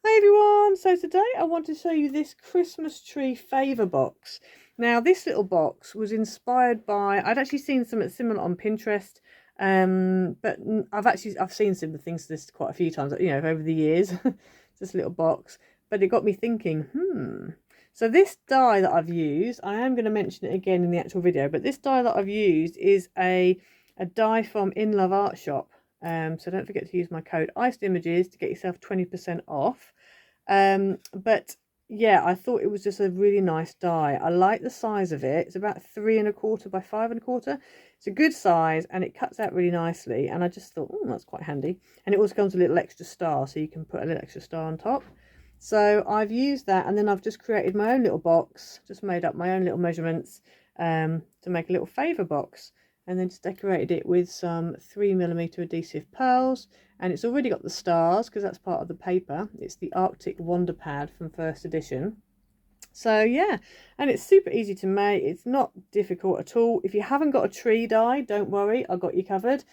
Hi everyone, so today I want to show you this Christmas tree favour box. Now this little box was inspired by, I'd actually seen something similar on Pinterest, but I've seen similar things to this quite a few times, you know, over the years, this little box, but it got me thinking, so this die that I've used, I am going to mention it again in the actual video, but this die that I've used is a die from In Love Art Shop. So don't forget to use my code ICEDImages to get yourself 20% off. But yeah, I thought it was just a really nice die. I like the size of it. It's about 3¼ by 5¼ It's a good size and it cuts out really nicely. And I just thought, oh, that's quite handy. And it also comes with a little extra star, so you can put a little extra star on top. So I've used that, and then I've just created my own little box, just made up my own little measurements to make a little favour box. And then just decorated it with some 3mm adhesive pearls, and it's already got the stars because that's part of the paper. It's the Arctic Wonder Pad from first edition. So yeah, and it's super easy to make. It's not difficult at all. If you haven't got a tree die, don't worry, I've got you covered.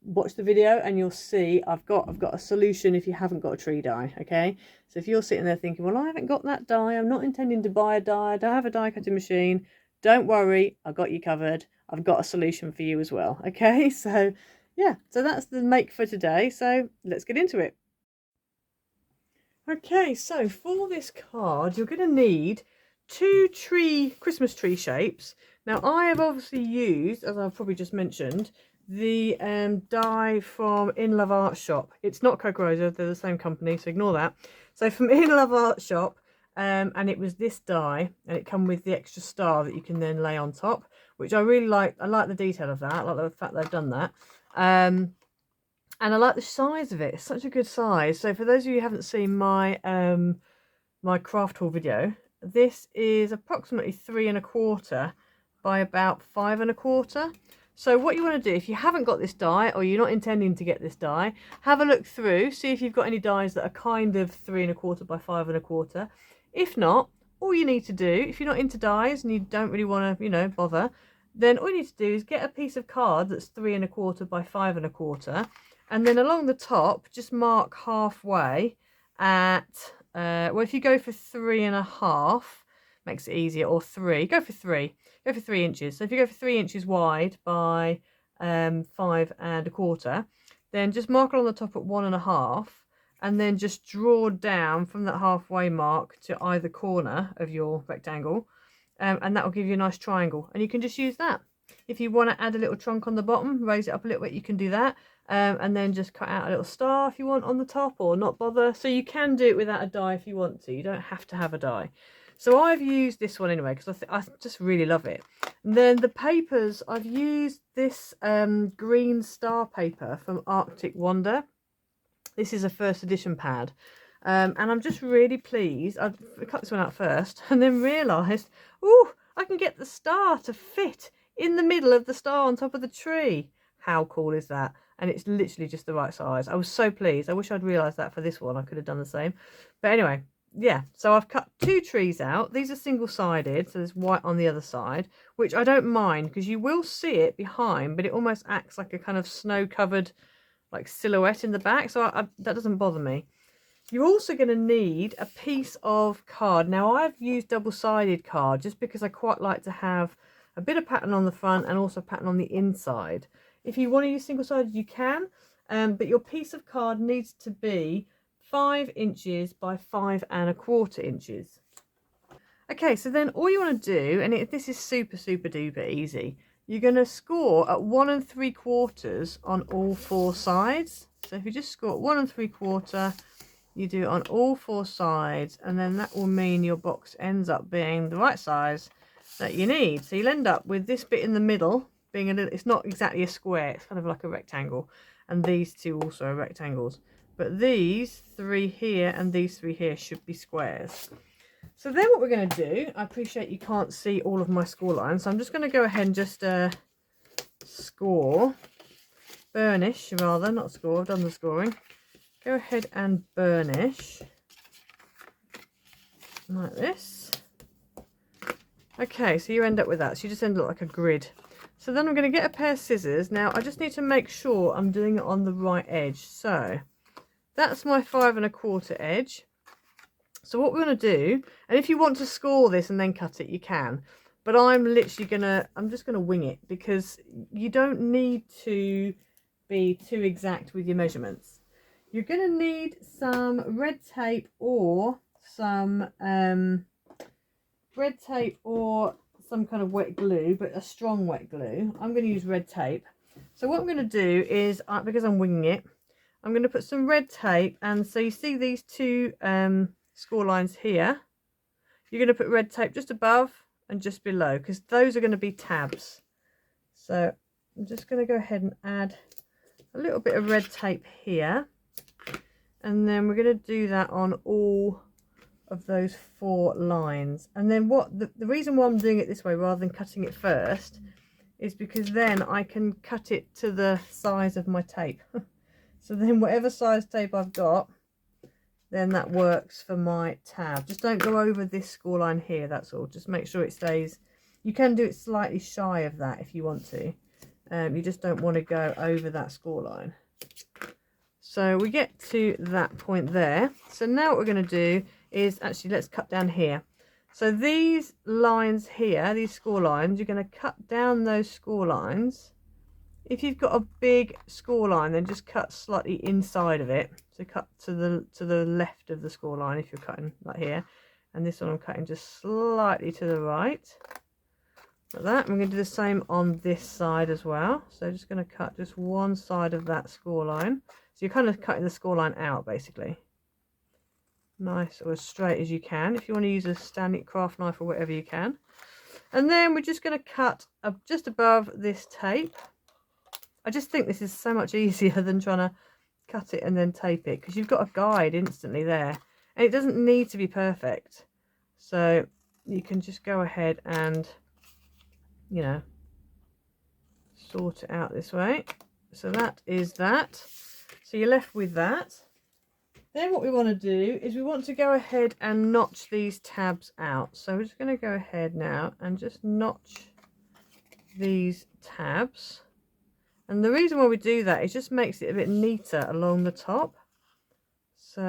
Watch the video and you'll see I've got a solution if you haven't got a tree die. Okay, so if you're sitting there thinking, well, I haven't got that die, I'm not intending to buy a die, I don't have a die cutting machine, don't worry, I've got you covered. I've got a solution for you as well. Okay, so yeah, so that's the make for today. So let's get into it. Okay, so for this card, you're going to need 2 Christmas tree shapes. Now I have obviously used, as I've probably just mentioned, the die from In Love Art Shop. It's not Coca Rosa, they're the same company, so ignore that. So from In Love Art Shop, and it was this die, and it come with the extra star that you can then lay on top, which I really like. I like the detail of that. I like the fact they've done that. And I like the size of it. It's such a good size. So for those of you who haven't seen my my craft haul video, this is approximately 3¼ by about 5¼ So what you want to do, if you haven't got this die, or you're not intending to get this die, have a look through, see if you've got any dies that are kind of 3¼ by 5¼ If not, all you need to do, if you're not into dies and you don't really want to, you know, bother, then all you need to do is get a piece of card that's 3¼ by 5¼ and then along the top, just mark halfway at, well, if you go for 3½, makes it easier, or 3, go for 3 inches. So if you go for 3 inches wide by 5¼ then just mark along the top at 1½, and then just draw down from that halfway mark to either corner of your rectangle, and that will give you a nice triangle, and you can just use that. If you want to add a little trunk on the bottom, raise it up a little bit, you can do that, and then just cut out a little star if you want on the top, or not bother. So you can do it without a die if you want to. You don't have to have a die. So I've used this one anyway because I just really love it. And then the papers, I've used this green star paper from Arctic Wonder. This is a first edition pad, and I'm just really pleased. I cut this one out first and then realised, oh, I can get the star to fit in the middle of the star on top of the tree. How cool is that? And it's literally just the right size. I was so pleased. I wish I'd realised that for this one. I could have done the same. But anyway, yeah, so I've cut 2 trees out. These are single-sided, so there's white on the other side, which I don't mind because you will see it behind, but it almost acts like a kind of snow-covered like silhouette in the back, so that doesn't bother me. You're also going to need a piece of card. Now I've used double-sided card just because I quite like to have a bit of pattern on the front and also pattern on the inside. If you want to use single-sided, you can, but your piece of card needs to be 5 inches by 5¼ inches. Okay, so then all you want to do, and this is super duper easy, you're going to score at 1 3/4 on all 4 sides. So if you just score at 1 3/4, you do it on all 4 sides, and then that will mean your box ends up being the right size that you need. So you'll end up with this bit in the middle being a little, it's not exactly a square, it's kind of like a rectangle, and these 2 also are rectangles. But these 3 here and these 3 here should be squares. So then what we're going to do, I appreciate you can't see all of my score lines, so I'm just going to go ahead and just burnish rather, not score, I've done the scoring. Go ahead and burnish like this. Okay, so you end up with that, so you just end up like a grid. So then I'm going to get a pair of scissors. Now I just need to make sure I'm doing it on the right edge. So that's my 5¼ edge. So what we're going to do, and if you want to score this and then cut it, you can. But I'm just going to wing it, because you don't need to be too exact with your measurements. You're going to need some red tape or some kind of wet glue, but a strong wet glue. I'm going to use red tape. So what I'm going to do is, because I'm winging it, I'm going to put some red tape, and so you see these two score lines here. You're going to put red tape just above and just below, because those are going to be tabs. So I'm just going to go ahead and add a little bit of red tape here, and then we're going to do that on all of those 4 lines. And then the reason why I'm doing it this way rather than cutting it first is because then I can cut it to the size of my tape. So then whatever size tape I've got, then that works for my tab. Just don't go over this score line here, that's all. Just make sure it stays. You can do it slightly shy of that if you want to. You just don't want to go over that score line. So we get to that point there. So now what we're going to do is, actually, let's cut down here. So these lines here, these score lines, you're going to cut down those score lines. If you've got a big score line, then just cut slightly inside of it. So cut to the left of the score line if you're cutting like here. And this one I'm cutting just slightly to the right. Like that. I'm going to do the same on this side as well. So just going to cut just one side of that score line. So you're kind of cutting the score line out, basically. Nice, or as straight as you can. If you want to use a standing craft knife or whatever, you can. And then we're just going to cut just above this tape. I just think this is so much easier than trying to cut it and then tape it, because you've got a guide instantly there, and it doesn't need to be perfect. So you can just go ahead and, you know, sort it out this way. So that is that. So you're left with that. Then what we want to do is we want to go ahead and notch these tabs out. So we're just going to go ahead now and just notch these tabs. And the reason why we do that is just makes it a bit neater along the top. So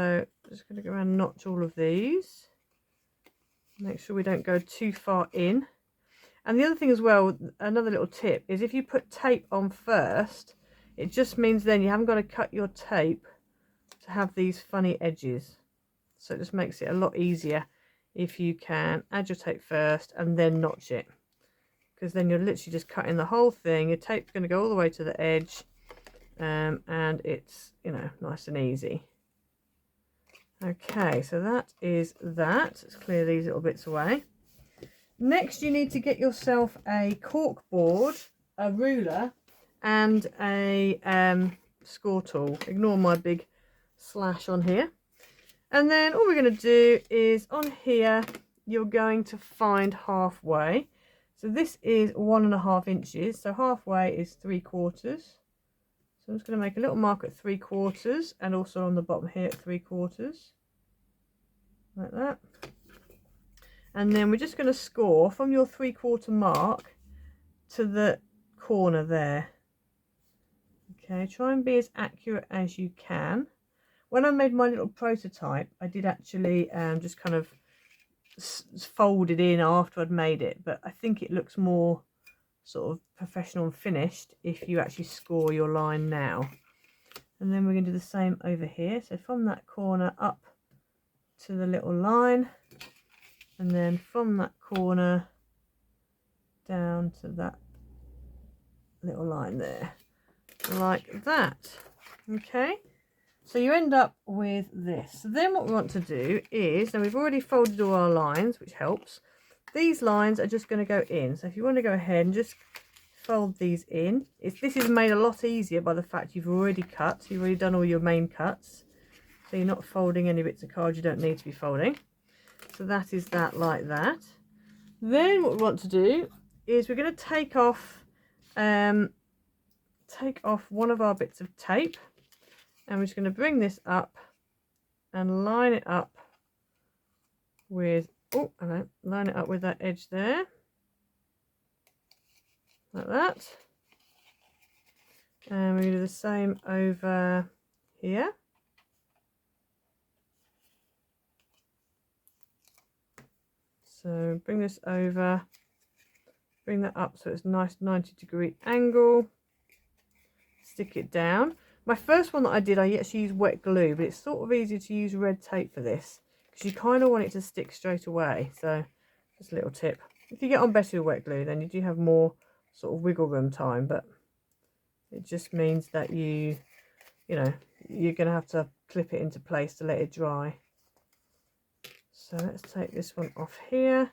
I'm just going to go around and notch all of these. Make sure we don't go too far in. And the other thing as well, another little tip, is if you put tape on first, it just means then you haven't got to cut your tape to have these funny edges. So it just makes it a lot easier if you can add your tape first and then notch it. Because then you're literally just cutting the whole thing. Your tape's going to go all the way to the edge, and it's, you know, nice and easy. Okay, so that is that. Let's clear these little bits away. Next, you need to get yourself a cork board, a ruler, and a score tool. Ignore my big slash on here. And then all we're going to do is on here, you're going to find halfway. So this is 1.5 inches, so halfway is 3/4. So I'm just going to make a little mark at 3/4, and also on the bottom here at 3/4, like that. And then we're just going to score from your 3/4 mark to the corner there. Okay, try and be as accurate as you can. When I made my little prototype, I did actually just kind of fold it in after I'd made it, but I think it looks more sort of professional and finished if you actually score your line now. And then we're going to do the same over here. So from that corner up to the little line, and then from that corner down to that little line there, like that. Okay, so you end up with this. So then what we want to do is, now we've already folded all our lines, which helps. These lines are just going to go in. So if you want to go ahead and just fold these in, this is made a lot easier by the fact you've already cut. You've already done all your main cuts. So you're not folding any bits of card you don't need to be folding. So that is that, like that. Then what we want to do is we're going to take off one of our bits of tape, and we're just going to bring this up and line it up with, line it up with that edge there, like that. And we're going to do the same over here. So bring this over, bring that up so it's a nice 90-degree angle, stick it down. My first one that I did, I actually used wet glue, but it's sort of easier to use red tape for this because you kind of want it to stick straight away. So just a little tip. If you get on better with wet glue, then you do have more sort of wiggle room time, but it just means that you're going to have to clip it into place to let it dry. So let's take this one off here,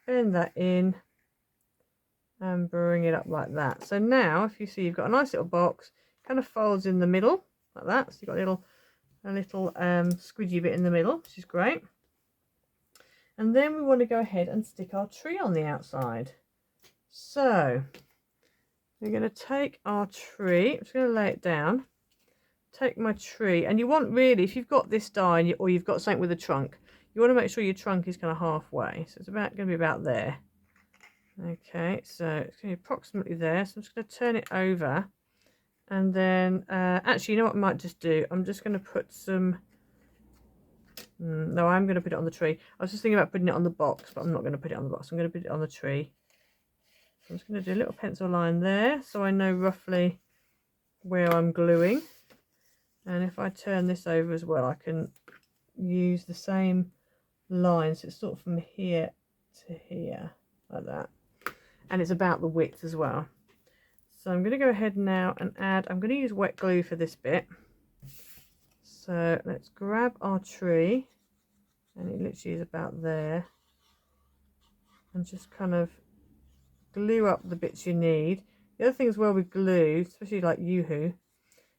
bend that in, and bring it up like that. So now, if you see, you've got a nice little box, kind of folds in the middle like that. So you've got a little squidgy bit in the middle, which is great. And then we want to go ahead and stick our tree on the outside. So we're going to take our tree. I'm just going to lay it down. Take my tree, and you want really, if you've got this die or you've got something with a trunk, you want to make sure your trunk is kind of halfway. So it's going to be about there. Okay, so it's going to be approximately there. So I'm just going to turn it over, and then actually, you know what I might just do? I'm just going to put some. No, I'm going to put it on the tree. I was just thinking about putting it on the box, but I'm not going to put it on the box. I'm going to put it on the tree. So I'm just going to do a little pencil line there, so I know roughly where I'm gluing. And if I turn this over as well, I can use the same line. So it's sort of from here to here, like that. And it's about the width as well. So I'm going to go ahead now and add, I'm going to use wet glue for this bit. So let's grab our tree, and it literally is about there. And just kind of glue up the bits you need. The other thing as well with glue, especially like Yoo-hoo,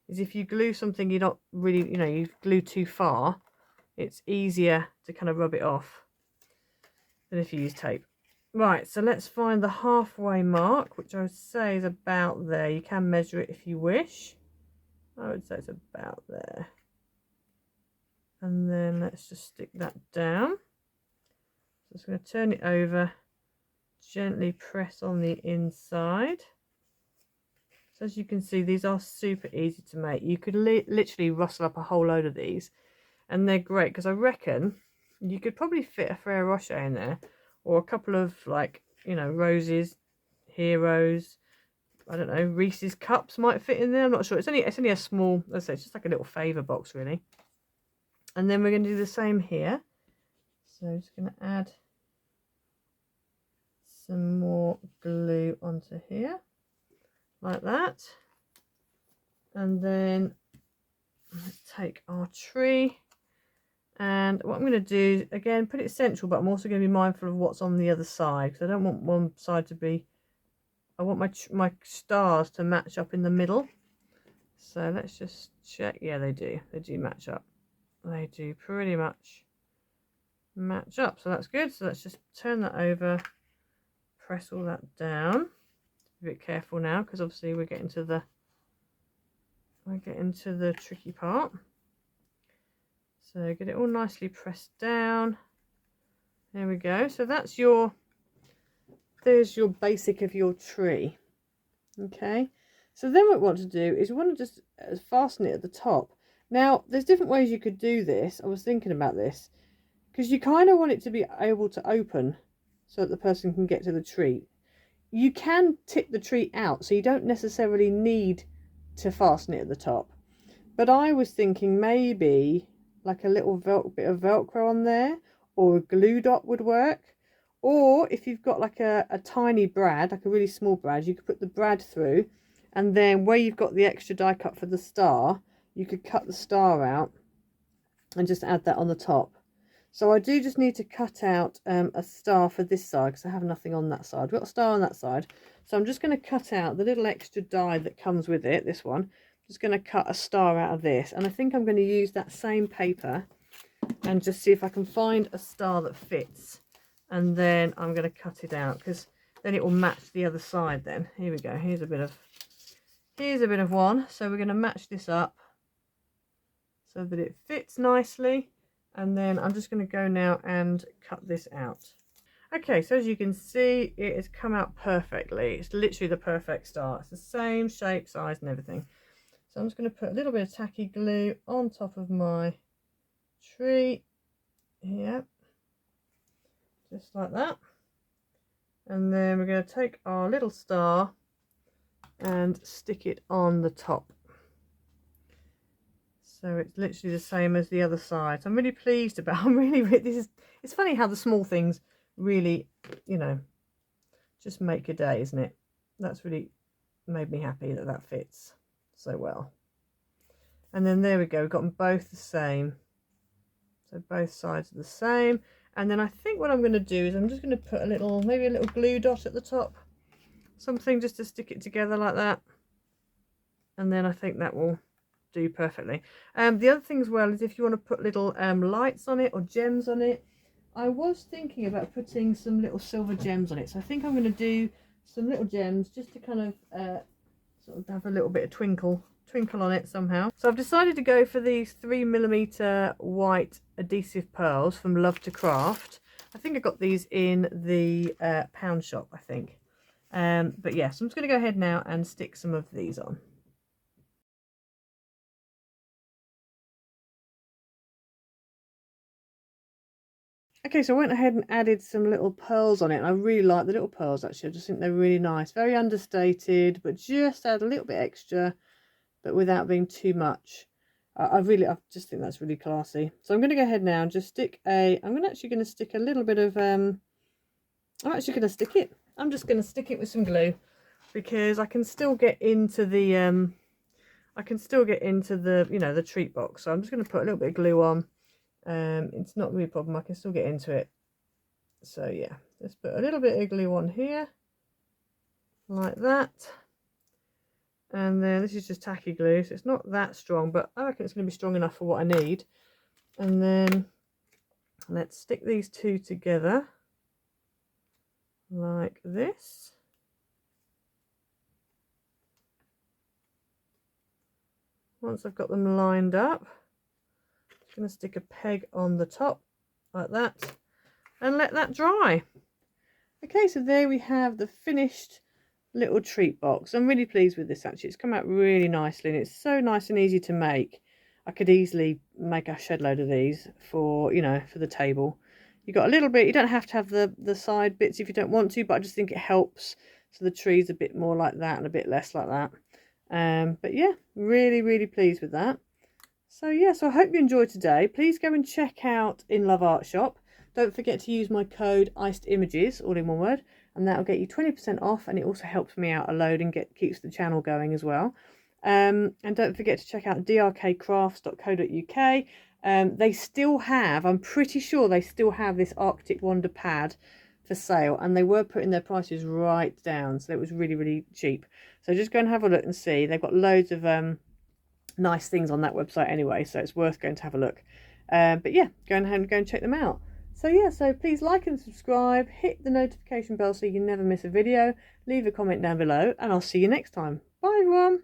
is if you glue something you're not really, you glue too far, it's easier to kind of rub it off than if you use tape. Right, so let's find the halfway mark, which I would say is about there. You can measure it if you wish. I would say it's about there. And then let's just stick that down. So I'm just going to turn it over, gently press on the inside. So as you can see, these are super easy to make. You could literally rustle up a whole load of these, and they're great because I reckon you could probably fit a Ferrero Rocher in there, or a couple of roses, heroes, I don't know, Reese's cups might fit in there. I'm not sure. It's only a small, let's say it's just like a little Favour box really. And then we're going to do the same here. So I'm just going to add some more glue onto here, like that. And then let's take our tree, and what I'm going to do, again, put it central, but I'm also going to be mindful of what's on the other side, because I don't want one side to be, I want my stars to match up in the middle. So let's just check. Yeah, they do match up. They do pretty much match up, so that's good. So let's just turn that over, press all that down. Be a bit careful now, because obviously we're getting to the tricky part. So get it all nicely pressed down. There we go. So that's there's your basic of your tree. Okay. So then what we want to do is we want to just fasten it at the top. Now, there's different ways you could do this. I was thinking about this, because you kind of want it to be able to open so that the person can get to the tree. You can tip the tree out, so you don't necessarily need to fasten it at the top. But I was thinking maybe like a little bit of Velcro on there, or a glue dot would work. Or if you've got like a tiny brad, like a really small brad, you could put the brad through, and then where you've got the extra die cut for the star, you could cut the star out and just add that on the top. So I do just need to cut out a star for this side, because I have nothing on that side. We've got a star on that side, so I'm just going to cut out the little extra die that comes with it, this one. I'm just going to cut a star out of this, and I think I'm going to use that same paper and just see if I can find a star that fits, and then I'm going to cut it out, because then it will match the other side. Then here we go, here's a bit of one. So we're going to match this up so that it fits nicely, and then I'm just going to go now and cut this out. Okay, so as you can see, it has come out perfectly. It's literally the perfect star. It's the same shape, size and everything. So I'm just going to put a little bit of tacky glue on top of my tree here, just like that. And then we're going to take our little star and stick it on the top. So it's literally the same as the other side. So I'm really pleased about. It's funny how the small things really, you know, just make your day, isn't it? That's really made me happy that that fits so well. And then there we go. We've got them both the same. So both sides are the same. And then I think what I'm going to do is I'm just going to put a little, maybe a little glue dot at the top. Something just to stick it together like that. And then I think that will do perfectly. The other thing as well is if you want to put little lights on it or gems on it. I was thinking about putting some little silver gems on it. So I think I'm going to do some little gems just to kind of sort of have a little bit of twinkle on it somehow. So I've decided to go for these 3mm white adhesive pearls from Love to Craft. I think I got these in the pound shop, I think. But yeah, so I'm just going to go ahead now and stick some of these on. Okay, so I went ahead and added some little pearls on it, and I really like the little pearls actually. I just think they're really nice, very understated, but just add a little bit extra, but without being too much. I just think that's really classy. So I'm going to go ahead now and just stick I'm actually going to stick a little bit of, I'm just going to stick it with some glue, because I can still get into the, you know, the treat box. So I'm just going to put a little bit of glue on. It's not really a problem, I can still get into it. So yeah, let's put a little bit of glue on here, like that. And then this is just tacky glue, so it's not that strong, but I reckon it's going to be strong enough for what I need. And then let's stick these two together like this. Once I've got them lined up, I'm just going to stick a peg on the top like that and let that dry. Okay, so there we have the finished little treat box. I'm really pleased with this actually. It's come out really nicely and it's so nice and easy to make. I could easily make a shed load of these for, you know, for the table. You got a little bit, you don't have to have the side bits if you don't want to, but I just think it helps so the tree's a bit more like that and a bit less like that. But yeah, really pleased with that. So yeah, so I hope you enjoyed today. Please go and check out In Love Art Shop. Don't forget to use my code ICEDImages, all in one word, and that'll get you 20% off, and it also helps me out a load and keeps the channel going as well. And don't forget to check out drkcrafts.co.uk. They still have, I'm pretty sure they still have this Arctic Wonder pad for sale, and they were putting their prices right down, so it was really cheap. So just go and have a look and see. They've got loads of nice things on that website anyway, so it's worth going to have a look. But yeah, go and check them out. So yeah, so please like and subscribe, hit the notification bell so you never miss a video, leave a comment down below, and I'll see you next time. Bye everyone.